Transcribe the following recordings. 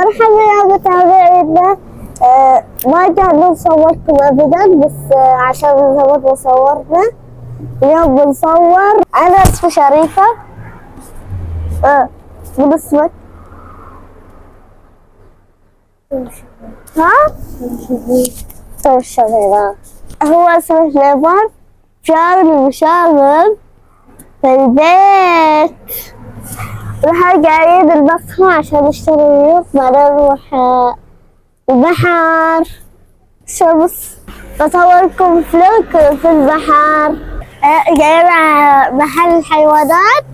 مرحبا يا متابعينا. ما قاعد نصوركم ابدا بس عشان زمان صورنا. اليوم بنصور. انا اسمي شريفة. من اسمك؟ ها؟ شغيرة. هو اسمه سليمان. شاغل ومشاغل في البيت. راح قاعدين المقهى عشان نشتري ريوق بعدين نروح البحر. شمس. بصوركم فلوق في البحر. جايين محل الحيوانات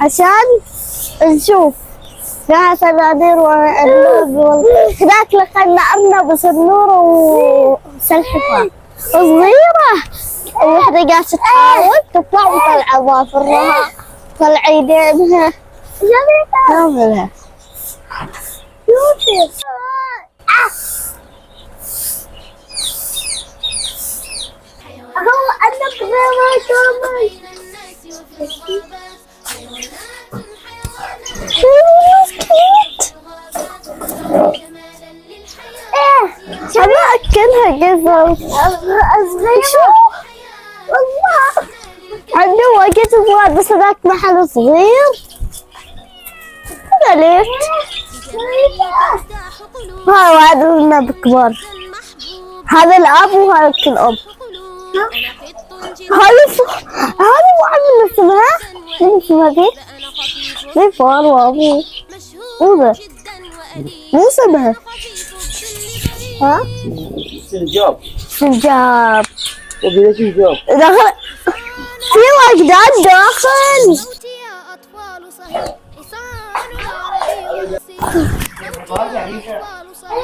عشان نشوف فيها صنادير واللعب. هناك لقينا أرنب وصنور وسلحفاة صغيرة. الوحدة قاعدة تحاول تطلع وطلع أظافرها طلع يدينها. نعملها. هو أنا أنا أكلها جزر صغيرة والله. عندي وقت واحد بس هذاك محل صغير. هذا ليه؟ هذا واحد الأرنب كبار. هذا الأب وهذا الأب. هذا واحد من اسمها. من اسمها دي؟ دي فار وأبوه. مو مو اسمها. ها؟ سنجاب. سنجاب. وبيجي سنجاب. داخل. في وجدان داخل.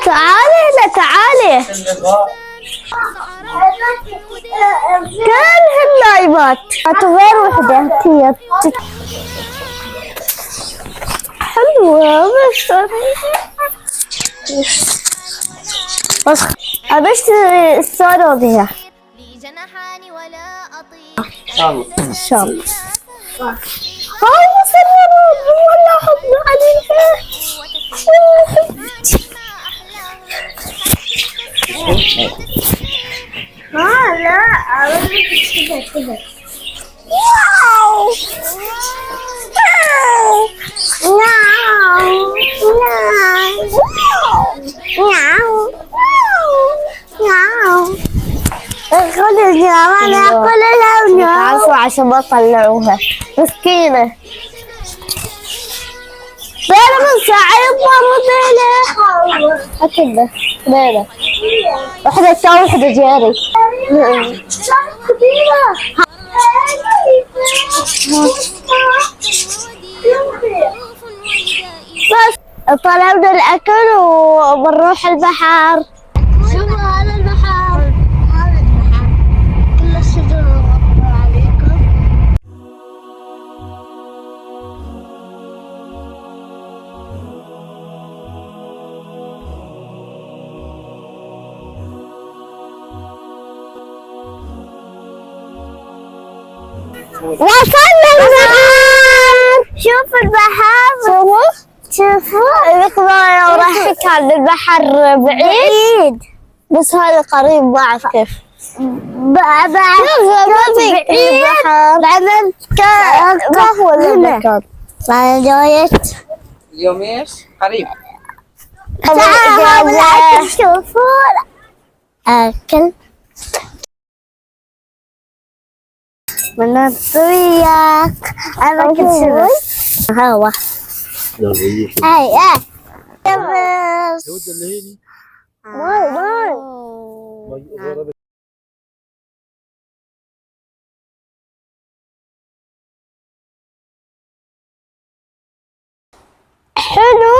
تعالي لا تعالي. كلهن نايمات. غير وحدة هي حلوة بس اشتري الصورة بها. ان شاء الله. هاي مسلمة والله حطنا عليها. لا كذا. واو. خذ الجرامة ناكلها ونعرفوا عشان ما طلعوها مسكينة. بينا من ساعة يضربوا بينا. أكده بينا. واحدة تساوي واحدة جاري. بس طلبنا الأكل وبنروح البحر. شوفوا هذا البحر. هذا البحر كل الشجر مغطى عليكم. وصلنا البحر. شوف البحر. شوفوا المقدار راح كان البحر بعيد بس هذا قريب ما اعرف كيف. بعد بعيد بعدين كهف ولا مكان بعد جايت اليوم ايش؟ قريب. تعالوا الأكل. شوفوا أكل من الطريق. أنا كنت شنو هوا. اي بس حلو.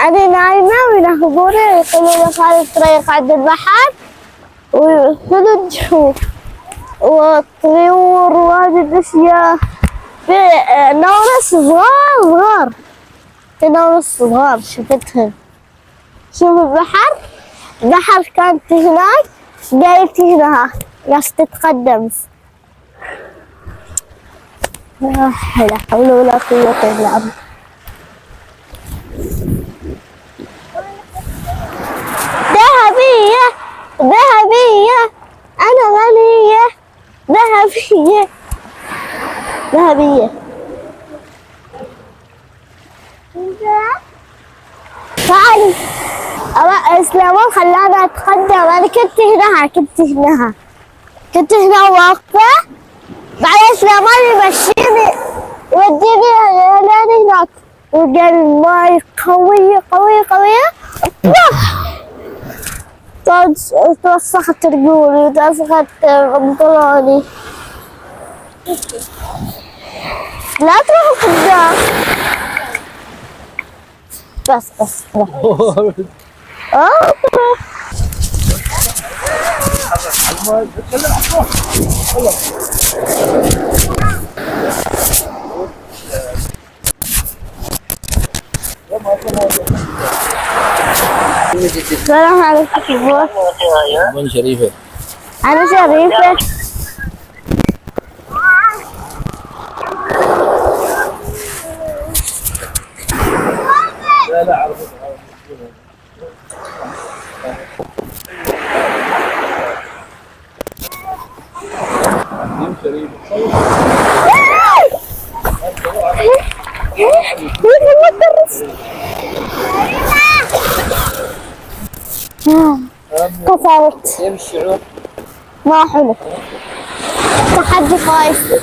هذه نايمة وينهبونها يقولون لك هذا الطريق عند البحر وحلو نشوف والطيور وهذه الأشياء. في نورس صغار. في نورس صغار شفتهم. شوف البحر كانت هناك جايت هنا ناس تتقدم. لا حول ولا قوة إلا بالله. ذهبية. تعالي. سليمان خلاني اتقدم. انا كنت هنا واقفة. بعدين سليمان يمشيني يوديني لين هناك، وقال الماي قوية قوية قوية. توسخت رجولي، توسخت بنطلوني. لا تروح قدام. بس السلام عليكم. من شريفة؟ أنا شريفة. لا أعرف. من شريفة؟ كسرت. كيف الشعور؟ ما حلو. تحدي خايف.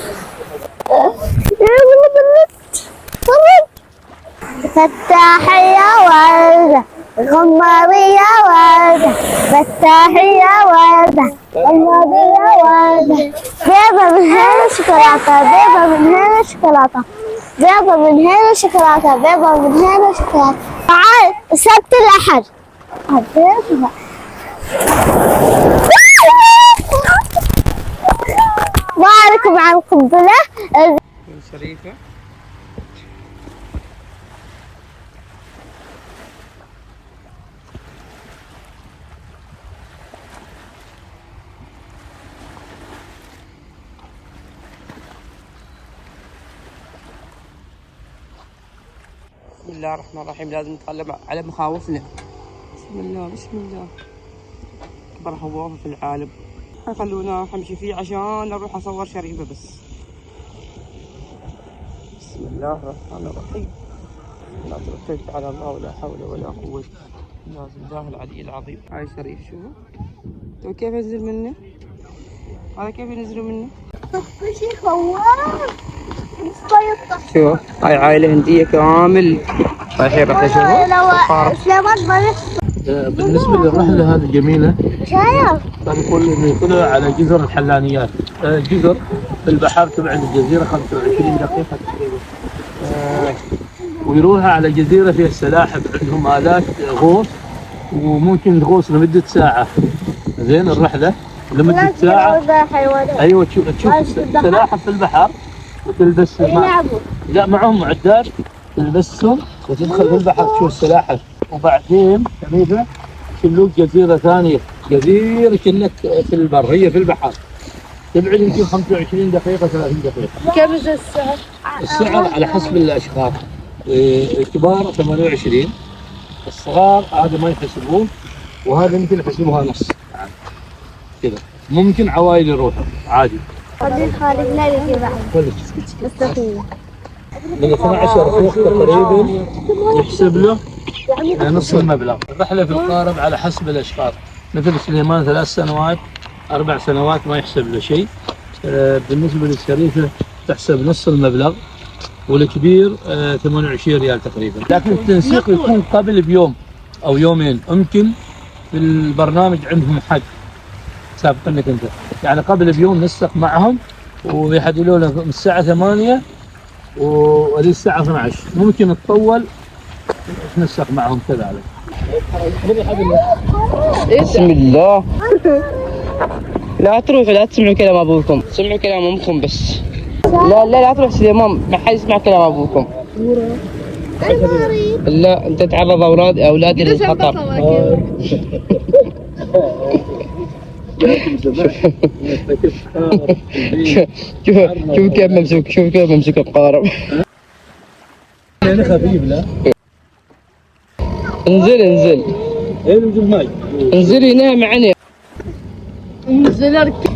فتاحية وردة، غمارية وردة، فتاحية وردة، غمارية وردة. بيضة من هنا شوكولاتة، بيضة من هنا شوكولاتة، بيضة من هنا شوكولاتة، بيضة من هنا شوكولاتة. تعال السبت الأحد. ما عليكم عن القنبلة. شريفة. بسم الله الرحمن الرحيم. لازم نتغلب على مخاوفنا. بسم الله بسم الله. أكبر خوف في العالم. خلونا أمشي فيه عشان أروح أصور شريفة بس. بسم الله الرحمن الرحيم. لا توكلت على الله ولا حول ولا قوة إلا بالله العلي العظيم. هاي شريف شوفوا. تو كيف أنزل منه؟ هذا كيف ينزلوا منه؟ شي خواف. شوف هاي عائلة هندية كامل رايحين رحلة. شوفوا سليمان بالنسبة للرحلة هذه الجميلة، شايف؟ نقول إنه يكونوا على جزر الحلانيات. جزر في البحر تبعد الجزيرة 25 دقيقة تقريبا. ويروحوا على جزيرة فيها السلاحف، عندهم آلات غوص، وممكن تغوص لمدة ساعة. زين الرحلة لمدة ساعة. أيوة تشوف السلاحف في البحر وتلبس لا معهم معدات، تلبسهم وتدخل في البحر تشوف السلاحف. وبعدين شريفة يشيلوك جزيرة ثانية، جزيرة كأنك في البر، هي في البحر، تبعد يمكن 25 دقيقة 30 دقيقة. كم السعر؟ السعر على حسب الأشخاص. الكبار 28، الصغار هذا ما يحسبون، وهذا ممكن يحسبوها نص كذا. ممكن عوائل يروحوا عادي. خلي خالد لا يجي بعد. مستقيم. من 12 فوق تقريبا يحسب له نص المبلغ. الرحلة في القارب على حسب الأشخاص. مثل سليمان 3 سنوات 4 سنوات ما يحسب له شيء. بالنسبة للشريفة تحسب نص المبلغ، والكبير 28 ريال تقريبا. لكن التنسيق يكون قبل بيوم أو يومين. يمكن في البرنامج عندهم حد سابقنك أنت، يعني قبل بيوم نسق معهم ويحددوا لنا من الساعة 8 وللساعة 12. ممكن تطول نسق معهم كذلك. بسم الله. لا تروحوا، لا تسمعوا كلام ابوكم، سمعوا كلام امكم بس. لا تروح سليمان، ما حد يسمع كلام ابوكم. لا انت تعرض اولادي للخطر. شوف كيف ممسوك القارب. انا خفيف. لا انزل انزل ماي، انزل هنا معنا.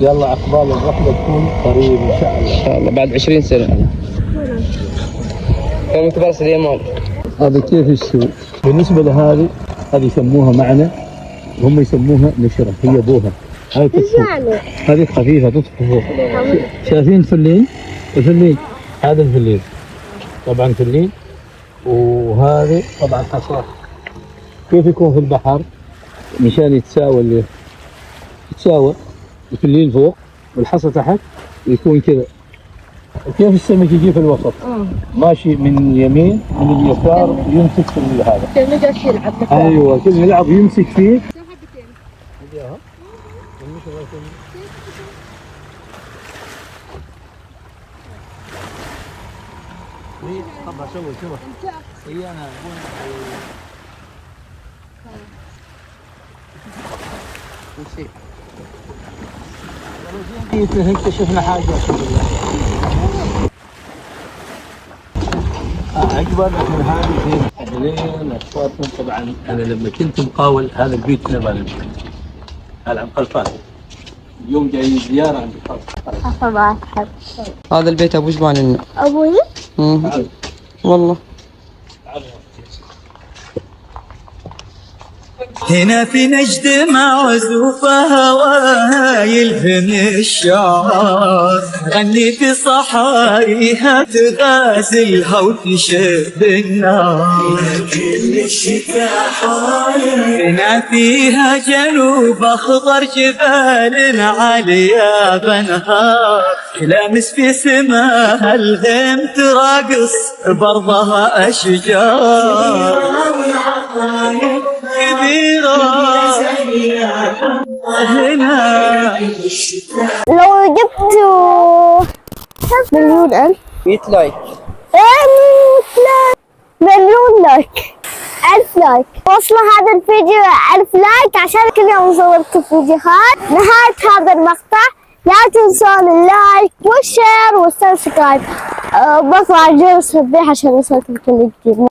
يلا عقبال الرحلة تكون قريب ان شاء الله. ان شاء الله بعد 20 سنة. كم كبار سليمان. هذا كيف السوق بالنسبة لهذه، هذه يسموها معنا وهم يسموها نشرة، هي بوها. هاي تطفو، هذه خفيفة تطفو فوق. شايفين فلين؟ الفلين هذا الفلين طبعا فلين، وهذه طبعا حصى. كيف يكون في البحر مشان يتساوى الفلين فوق والحصى تحت ويكون كذا. وكيف السمك يجي في الوسط ماشي من يمين من اليسار يمسك في هذا. ايوه كذا يلعب يمسك فيه. طبعا سوي اي انا اكتشفنا حاجه اكبر من هذه لين اصواتهم. طبعا انا لما كنت مقاول هذا البيت نبغى هذا عن قلفان، اليوم جاي زياره عند قلفان. هذا البيت ابو جبان. ابوي؟ والله هنا في نجد معزوفة هواها يلهم الشعر، غني في صحاريها تغازلها وتشب النار. كل الشتاء هنا فيها جنوب أخضر جبال عالية بنهار، لامس في سماها الغيم تراقص برضها أشجار كبيرة هنا. لو جبتوا مليون ألف 100 لايك. مليون لايك، 1000 لايك، وصلوا هذا الفيديو 1000 لايك عشان كل يوم صورت فيديوهات. نهاية هذا المقطع لا تنسون اللايك والشير والسبسكرايب، وبطلع الجرس التنبيه عشان يوصلكم كل جديد.